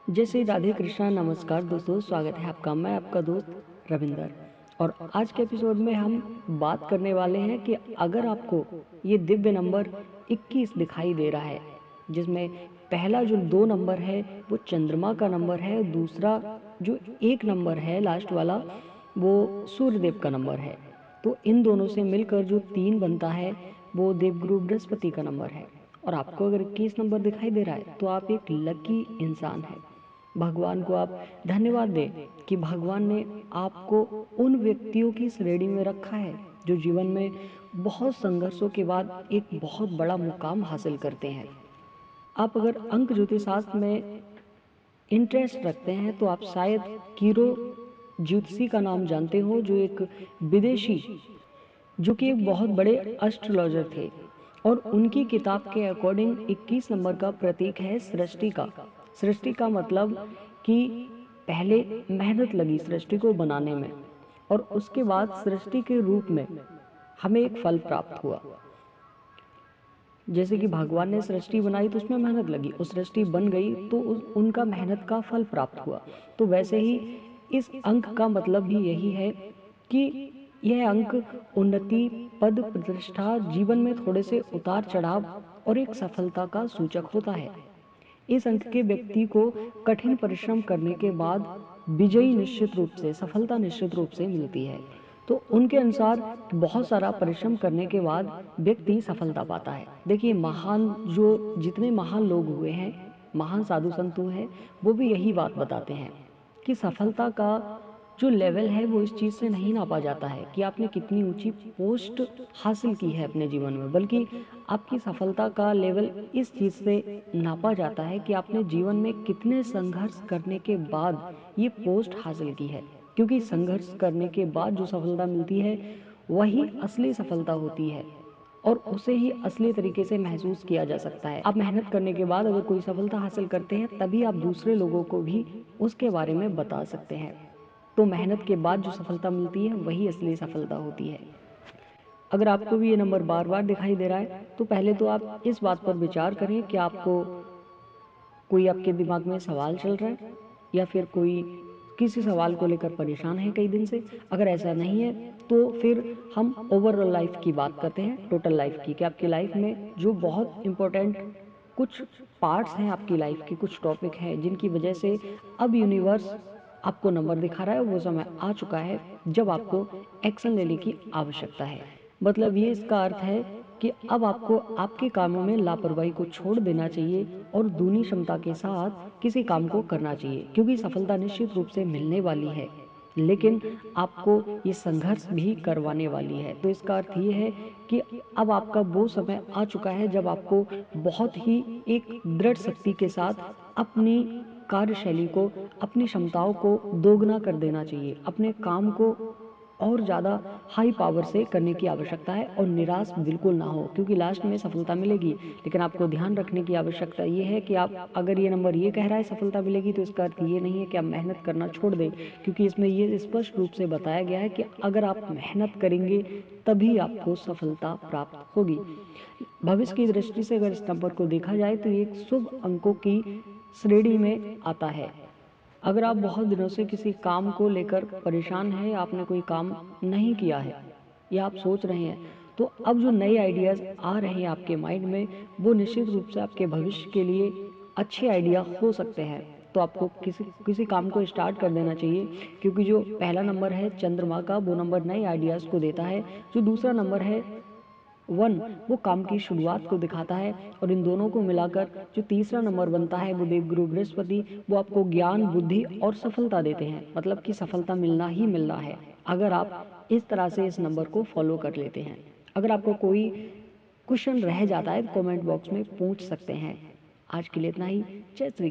जय श्री राधे कृष्णा। नमस्कार दोस्तों, स्वागत है आपका। मैं आपका दोस्त रविंदर। और आज के एपिसोड में हम बात करने वाले हैं कि अगर आपको ये दिव्य नंबर 21 दिखाई दे रहा है, जिसमें पहला जो 2 नंबर है वो चंद्रमा का नंबर है, दूसरा जो 1 नंबर है लास्ट वाला वो सूर्यदेव का नंबर है। तो इन दोनों से मिलकर जो 3 बनता है वो देवगुरु बृहस्पति का नंबर है। और आपको अगर 21 नंबर दिखाई दे रहा है तो आप एक लकी इंसान हैं। भगवान को आप धन्यवाद दें कि भगवान ने आपको उन व्यक्तियों की श्रेणी में रखा है जो जीवन में बहुत संघर्षों के बाद एक बहुत बड़ा मुकाम हासिल करते हैं। आप अगर अंक ज्योतिषशास्त्र में इंटरेस्ट रखते हैं तो आप शायद कीरो ज्योतिषी का नाम जानते हो, जो एक विदेशी, जो कि एक बहुत बड़े एस्ट्रोलॉजर थे। और उनकी किताब के अकॉर्डिंग 21 नंबर का प्रतीक है सृष्टि का। सृष्टि का मतलब कि पहले मेहनत लगी सृष्टि को बनाने में, और उसके बाद सृष्टि के रूप में हमें एक फल प्राप्त हुआ। जैसे कि भगवान ने सृष्टि बनाई तो उसमें मेहनत लगी, उस सृष्टि बन गई तो उनका मेहनत का फल प्राप्त हुआ। तो वैसे ही इस अंक का मतलब भी यही है कि यह अंक उन्नति, पद, प्रतिष्ठा, जीवन में थोड़े से उतार चढ़ाव और एक सफलता का सूचक होता है। इस अंक के व्यक्ति को कठिन परिश्रम करने के बाद विजयी निश्चित रूप से, सफलता निश्चित रूप से मिलती है। तो उनके अनुसार बहुत सारा परिश्रम करने के बाद व्यक्ति सफलता पाता है। देखिए, महान जो जितने महान लोग हुए हैं, महान साधु संत हुए हैं, वो भी यही बात बताते हैं कि सफलता का जो लेवल है वो इस चीज़ से नहीं नापा जाता है कि आपने कितनी ऊंची पोस्ट हासिल की है अपने जीवन में, बल्कि आपकी सफलता का लेवल इस चीज़ से नापा जाता है कि आपने जीवन में कितने संघर्ष करने के बाद ये पोस्ट हासिल की है। क्योंकि संघर्ष करने के बाद जो सफलता मिलती है वही असली सफलता होती है, और उसे ही असली तरीके से महसूस किया जा सकता है। आप मेहनत करने के बाद अगर कोई सफलता हासिल करते हैं तभी आप दूसरे लोगों को भी उसके बारे में बता सकते हैं। तो मेहनत के बाद जो सफलता मिलती है वही असली सफलता होती है। अगर आपको भी ये नंबर बार बार दिखाई दे रहा है तो पहले तो आप इस बात पर विचार करें कि आपको कोई आपके दिमाग में सवाल चल रहा है, या फिर कोई किसी सवाल को लेकर परेशान है कई दिन से। अगर ऐसा नहीं है तो फिर हम ओवरऑल लाइफ की बात करते हैं, टोटल लाइफ की, कि आपकी लाइफ में जो बहुत इंपॉर्टेंट कुछ पार्ट्स हैं आपकी लाइफ के, कुछ टॉपिक हैं जिनकी वजह से अब यूनिवर्स आपको नंबर दिखा रहा है। वो समय आ चुका है जब आपको एक्शन लेने की आवश्यकता है। मतलब ये इसका अर्थ है कि अब आपको आपके कामों में लापरवाही को छोड़ देना चाहिए और दूनी क्षमता के साथ किसी काम को करना चाहिए, क्योंकि सफलता निश्चित रूप से मिलने वाली है, लेकिन आपको ये संघर्ष भी करवाने वाली है। तो इसका अर्थ ये है कि अब आपका वो समय आ चुका है जब आपको बहुत ही एक दृढ़ शक्ति के साथ अपनी कार्यशैली को, अपनी क्षमताओं को दोगुना कर देना चाहिए। अपने काम को और ज़्यादा हाई पावर से करने की आवश्यकता है, और निराश बिल्कुल ना हो, क्योंकि लास्ट में सफलता मिलेगी। लेकिन आपको ध्यान रखने की आवश्यकता ये है कि आप, अगर ये नंबर ये कह रहा है सफलता मिलेगी, तो इसका अर्थ ये नहीं है कि आप मेहनत करना छोड़ दें, क्योंकि इसमें ये स्पष्ट रूप से बताया गया है कि अगर आप मेहनत करेंगे तभी आपको सफलता प्राप्त होगी। भविष्य की दृष्टि से अगर इस नंबर को देखा जाए तो ये एक शुभ अंकों की श्रेणी में आता है। अगर आप बहुत दिनों से किसी काम को लेकर परेशान हैं, आपने कोई काम नहीं किया है, या आप सोच रहे हैं, तो अब जो नए आइडियाज़ आ रहे हैं आपके माइंड में, वो निश्चित रूप से आपके भविष्य के लिए अच्छे आइडिया हो सकते हैं। तो आपको किसी किसी काम को स्टार्ट कर देना चाहिए, क्योंकि जो पहला नंबर है चंद्रमा का, वो नंबर नए आइडियाज़ को देता है। जो दूसरा नंबर है 1, वो काम की शुरुआत को दिखाता है। और इन दोनों को मिलाकर जो तीसरा नंबर बनता है वो देवगुरु बृहस्पति, वो आपको ज्ञान, बुद्धि और सफलता देते हैं। मतलब कि सफलता मिलना ही मिलना है अगर आप इस तरह से इस नंबर को फॉलो कर लेते हैं। अगर आपको कोई क्वेश्चन रह जाता है तो कमेंट बॉक्स में पूछ सकते हैं। आज के लिए इतना ही। जय श्री कृष्ण।